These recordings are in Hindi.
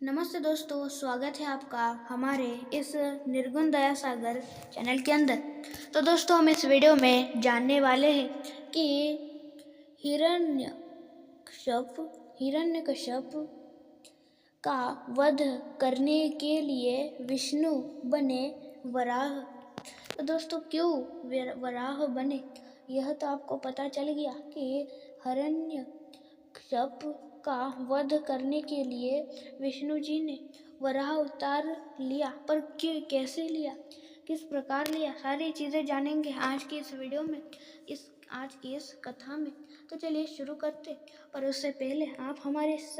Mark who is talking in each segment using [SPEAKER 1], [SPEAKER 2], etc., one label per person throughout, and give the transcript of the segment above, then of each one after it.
[SPEAKER 1] नमस्ते दोस्तों, स्वागत है आपका हमारे इस निर्गुण दया सागर चैनल के अंदर। तो दोस्तों, हम इस वीडियो में जानने वाले हैं कि हिरण्यकश्यप का वध करने के लिए विष्णु बने वराह। तो दोस्तों, क्यों वराह बने, यह तो आपको पता चल गया कि हिरण्यकश्यप का वध करने के लिए विष्णु जी ने वराह अवतार लिया। पर कैसे लिया, किस प्रकार लिया, सारी चीज़ें जानेंगे आज की इस वीडियो में, आज की इस कथा में। तो चलिए शुरू करते। पर उससे पहले आप हमारे इस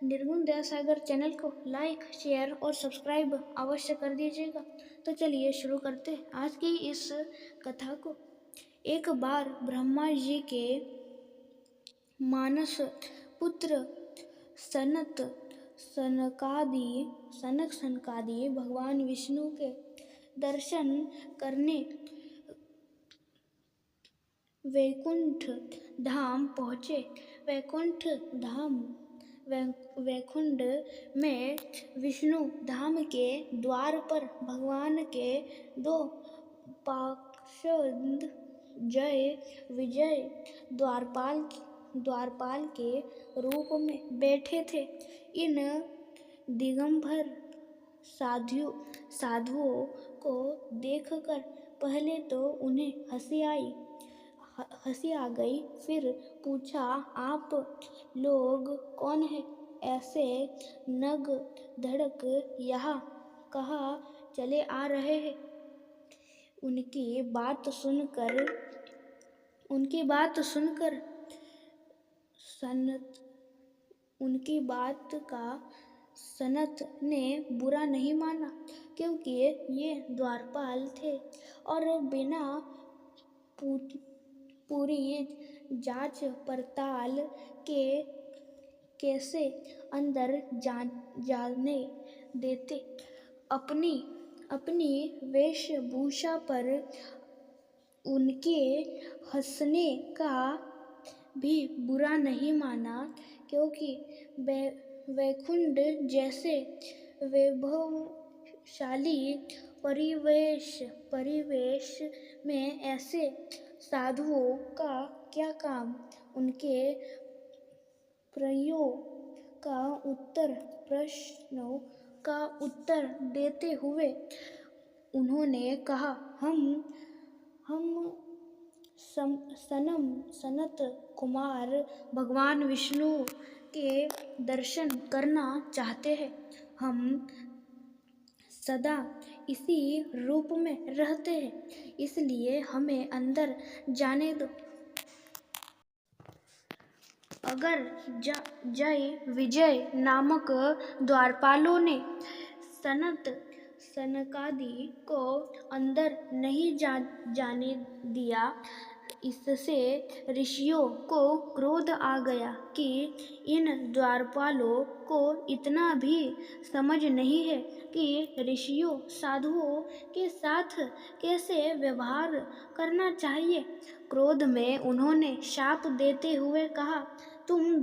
[SPEAKER 1] निर्गुण दया सागर चैनल को लाइक, शेयर और सब्सक्राइब अवश्य कर दीजिएगा। तो चलिए शुरू करते आज की इस कथा को। एक बार ब्रह्मा जी के मानस पुत्र सनक सनकादि भगवान विष्णु के दर्शन करने वैकुंठ धाम पहुँचे। वैकुंठ में विष्णु धाम के द्वार पर भगवान के दो पार्षद जय विजय द्वारपाल के रूप में बैठे थे। इन दिगंबर साधुओं को देखकर पहले तो उन्हें हंसी आ गई। फिर पूछा, आप लोग कौन हैं? ऐसे नग धड़क यहाँ कहाँ चले आ रहे हैं? उनकी बात सनत ने बुरा नहीं माना, क्योंकि ये द्वारपाल थे और बिना पूरी जांच पड़ताल के कैसे अंदर जाने देते। अपनी वेशभूषा पर उनके हंसने का भी बुरा नहीं माना, क्योंकि वैकुंठ जैसे वैभवशाली परिवेश में ऐसे साधुओं का क्या काम। उनके प्रश्नों का उत्तर देते हुए उन्होंने कहा, हम सनत कुमार भगवान विष्णु के दर्शन करना चाहते हैं। हम सदा इसी रूप में रहते हैं, इसलिए हमें अंदर जाने दो। अगर जय विजय नामक द्वारपालों ने सनकादि को अंदर नहीं जाने दिया, इससे ऋषियों को क्रोध आ गया कि इन द्वारपालों को इतना भी समझ नहीं है कि ऋषियों साधुओं के साथ कैसे व्यवहार करना चाहिए। क्रोध में उन्होंने शाप देते हुए कहा, तुम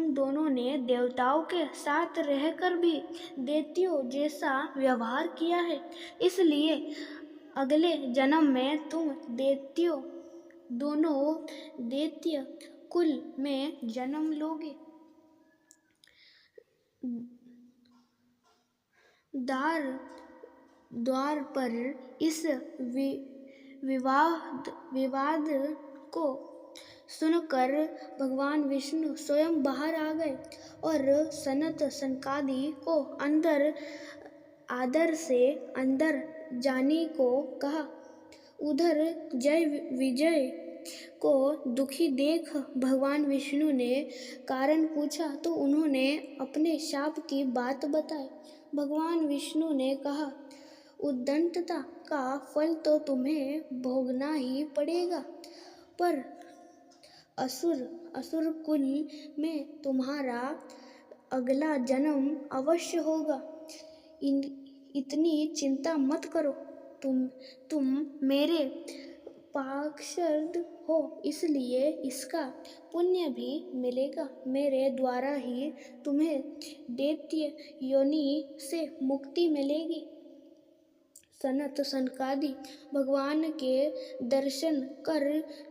[SPEAKER 1] दोनों ने देवताओं के साथ रहकर भी दैत्यों जैसा व्यवहार किया है, इसलिए अगले जन्म में तुम दोनों दैत्य कुल में जन्म लोगे। द्वार पर इस विवाद को सुनकर भगवान विष्णु स्वयं बाहर आ गए और सनकादि को आदर से अंदर जाने को कहा। उधर जय विजय को दुखी देख भगवान विष्णु ने कारण पूछा, तो उन्होंने अपने शाप की बात बताई। भगवान विष्णु ने कहा, उद्दंडता का फल तो तुम्हें भोगना ही पड़ेगा, पर असुर कुल में तुम्हारा अगला जन्म अवश्य होगा। इतनी चिंता मत करो। तुम मेरे पार्षद हो, इसलिए इसका पुण्य भी मिलेगा। मेरे द्वारा ही तुम्हें दैत्य योनि से मुक्ति मिलेगी। सनत सनकादि भगवान के दर्शन कर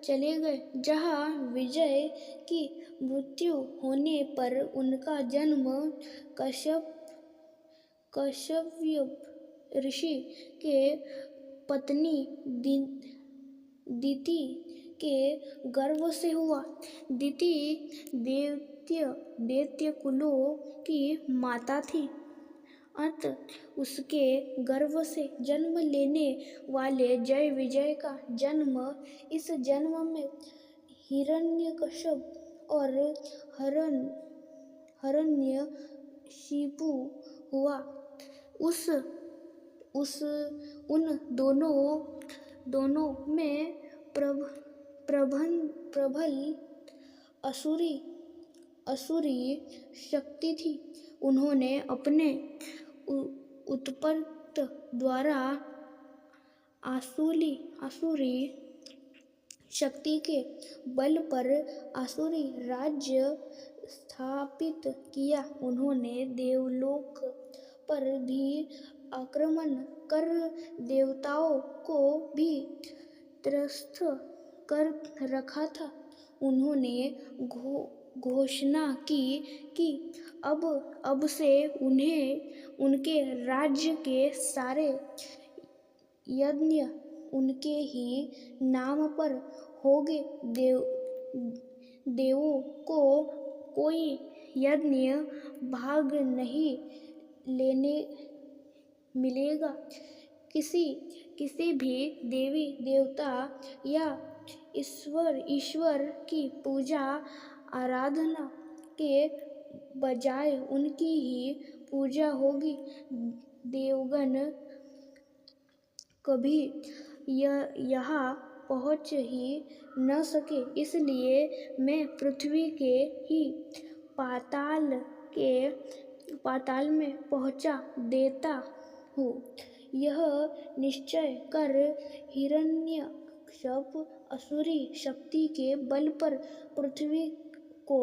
[SPEAKER 1] चले गए। जहाँ विजय की मृत्यु होने पर उनका जन्म कश्यप ऋषि के पत्नी दिति के गर्भ से हुआ। दिति दैत्य कुलों की माता थी। अत उसके गर्भ से जन्म लेने वाले जय विजय का जन्म इस जन्म में हिरण्यकश्यप और हिरण्यशिपु हुआ। उन दोनों में प्रबल असुरी शक्ति थी। उन्होंने अपने उत्पत्त द्वारा आसुरी शक्ति के बल पर आसुरी राज्य स्थापित किया। उन्होंने देवलोक पर भी आक्रमण कर देवताओं को भी त्रस्त कर रखा था। उन्होंने घोषणा की कि अब से उन्हें उनके राज्य के सारे यज्ञ उनके ही नाम पर होंगे। देवों को कोई यज्ञ भाग नहीं लेने मिलेगा। किसी भी देवी देवता या ईश्वर की पूजा आराधना के बजाय उनकी ही पूजा होगी। देवगण कभी यहाँ पहुँच ही न सके, इसलिए मैं पृथ्वी के ही पाताल में पहुँचा देता हूँ। यह निश्चय कर हिरण्यकश्यप असुरी शक्ति के बल पर पृथ्वी को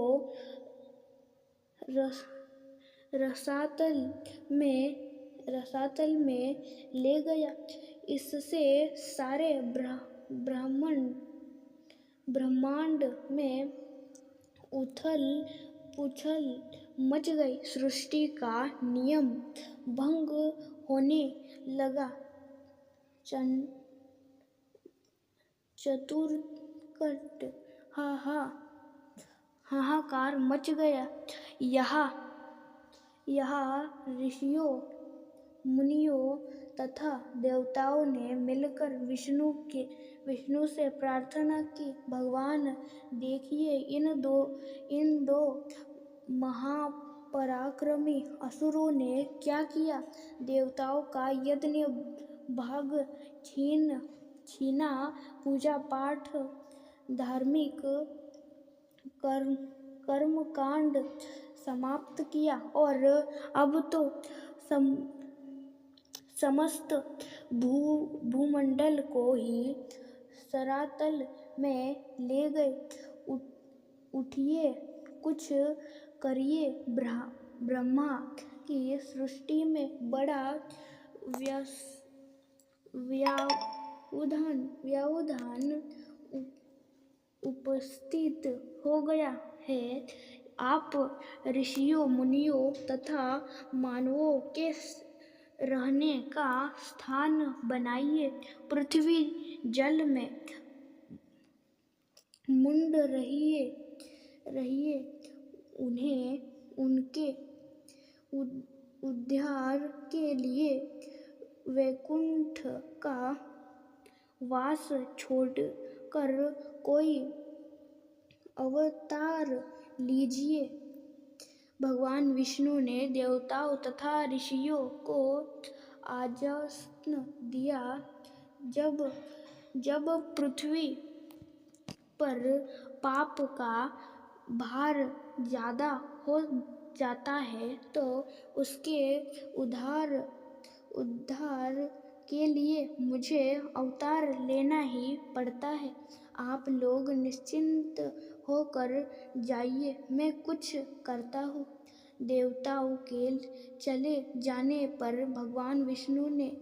[SPEAKER 1] रसातल में ले गया। इससे सारे ब्रह्मांड में उथल पुथल मच गई। सृष्टि का नियम भंग होने लगा। चतुर्कट हाहाकार मच गया। यहाँ ऋषियों मुनियों तथा देवताओं ने मिलकर विष्णु से प्रार्थना की, भगवान देखिए, इन दो महापराक्रमी असुरों ने क्या किया। देवताओं का यज्ञ भाग छीना, पूजा पाठ धार्मिक कर्मकांड समाप्त किया और अब तो समस्त भूमंडल को ही सरातल में ले गए। उठिए, कुछ करिए। ब्रह्मा की सृष्टि में बड़ा व्यवधान उपस्थित हो गया है। आप ऋषियों मुनियों तथा मानवों के रहने का स्थान बनाइए। पृथ्वी जल में मुंड रहिए। उन्हें उनके उद्धार के लिए वैकुंठ का वास छोड़कर कोई अवतार लीजिए। भगवान विष्णु ने देवताओं तथा ऋषियों को आश्वासन दिया, जब पृथ्वी पर पाप का भार ज्यादा हो जाता है तो उसके उद्धार के लिए मुझे अवतार लेना ही पड़ता है। आप लोग निश्चिंत होकर जाइए, मैं कुछ करता हूँ। देवताओं के चले जाने पर भगवान विष्णु ने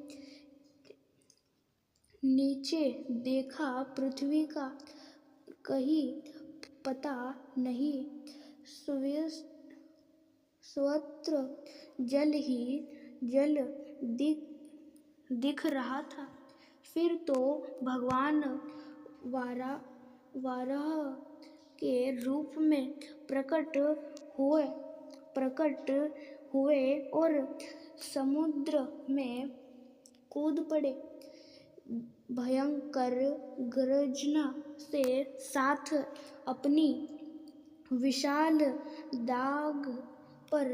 [SPEAKER 1] नीचे देखा, पृथ्वी का कहीं पता नहीं, सर्वत्र जल ही जल दिख रहा था। फिर तो भगवान वाराह के रूप में प्रकट हुए और समुद्र में कूद पड़े। भयंकर गर्जना से साथ अपनी विशाल दाग पर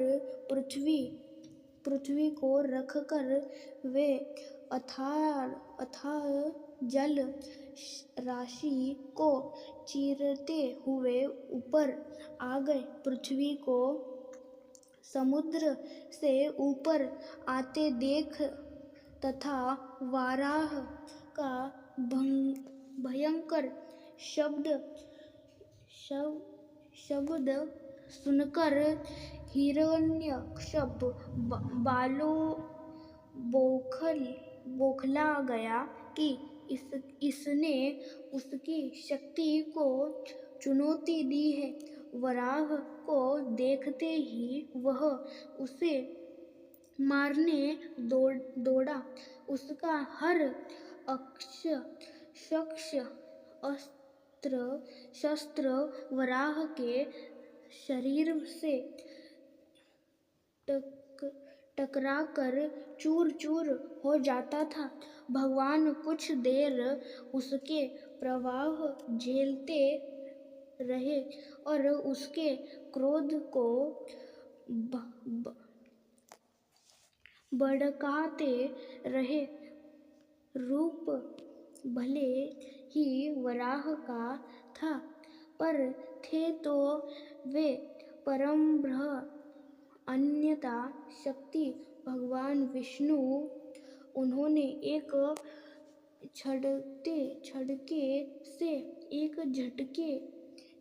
[SPEAKER 1] पृथ्वी को रखकर वे अथाह जल राशि को चीरते हुए ऊपर आ गए। पृथ्वी को समुद्र से ऊपर आते देख तथा वाराह का भयंकर शब्द सुनकर हिरण्यकश्यप बौखला गया कि इसने उसकी शक्ति को चुनौती दी है। वराह को देखते ही वह उसे मारने दौड़ा। उसका हर शस्त्र वराह के शरीर से टकराकर चूर-चूर हो जाता था। भगवान कुछ देर उसके प्रहार झेलते रहे और उसके क्रोध को भड़काते रहे। रूप भले ही वराह का था, पर थे तो वे परमब्रह्म, अन्यथा शक्ति भगवान विष्णु। उन्होंने एक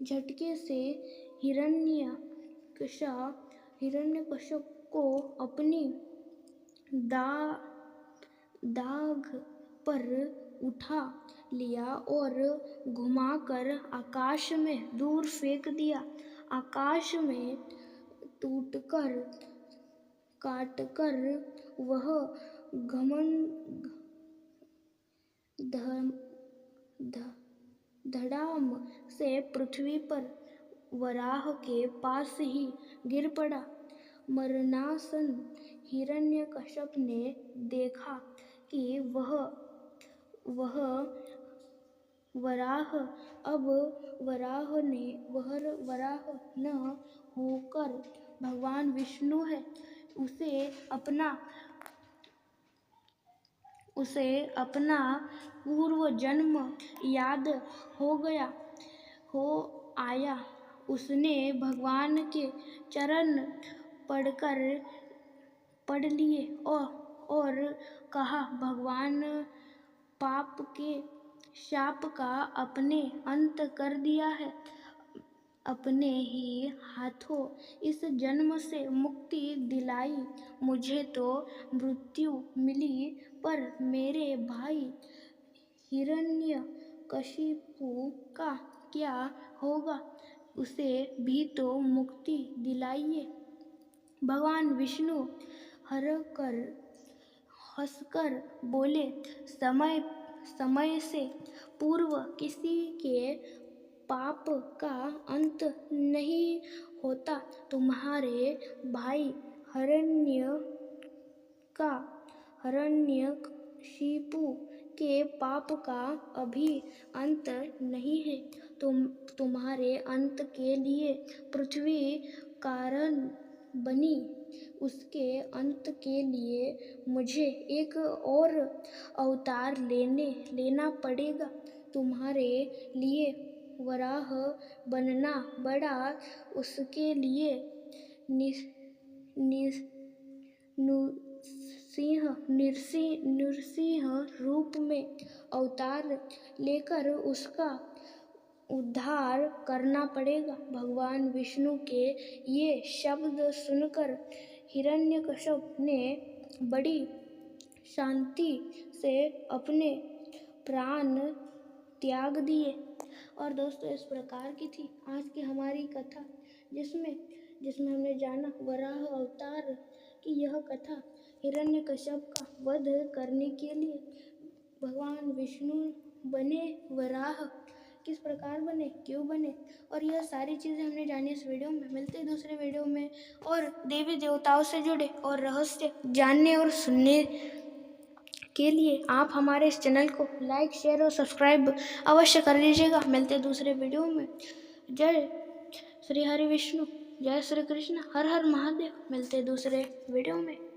[SPEAKER 1] झटके से हिरण्यकश्यप को अपनी दाग पर उठा लिया और घुमाकर आकाश में दूर फेंक दिया। आकाश में काटकर वह धड़ाम से पृथ्वी पर वराह के पास ही गिर पड़ा। मरणासन हिरण्यकश्यप ने देखा कि वह वराह अब वराह न होकर भगवान विष्णु है। उसे अपना पूर्व जन्म याद आया। उसने भगवान के चरण पकड़ लिए और कहा, भगवान, पाप के शाप का आपने अंत कर दिया है। अपने ही हाथों इस जन्म से मुक्ति दिलाई। मुझे तो मृत्यु मिली, पर मेरे भाई हिरण्यकशिपु का क्या होगा? उसे भी तो मुक्ति दिलाइए। भगवान विष्णु हंसकर बोले, समय से पूर्व किसी के पाप का अंत नहीं होता। तुम्हारे भाई हिरण्यकशिपु के पाप का अभी अंत नहीं है। तुम्हारे अंत के लिए पृथ्वी कारण बनी। उसके अंत के लिए मुझे एक और अवतार लेना पड़ेगा। तुम्हारे लिए वराह बनना पड़ा। उसके लिए नृसिंह रूप में अवतार लेकर उसका उद्धार करना पड़ेगा। भगवान विष्णु के ये शब्द सुनकर हिरण्यकश्यप ने बड़ी शांति से अपने प्राण त्याग दिए। और दोस्तों, इस प्रकार की थी आज की हमारी कथा, जिसमें हमने जाना वराह अवतार की यह कथा। हिरण्यकश्यप का वध करने के लिए भगवान विष्णु बने वराह, किस प्रकार बने, क्यों बने, और यह सारी चीज़ें हमने जानी इस वीडियो में। मिलते हैं दूसरे वीडियो में और देवी देवताओं से जुड़े और रहस्य जानने और सुनने के लिए आप हमारे इस चैनल को लाइक, शेयर और सब्सक्राइब अवश्य कर लीजिएगा। मिलते हैं दूसरे वीडियो में। जय श्री हरि विष्णु, जय श्री कृष्ण, हर हर महादेव। मिलते हैं दूसरे वीडियो में।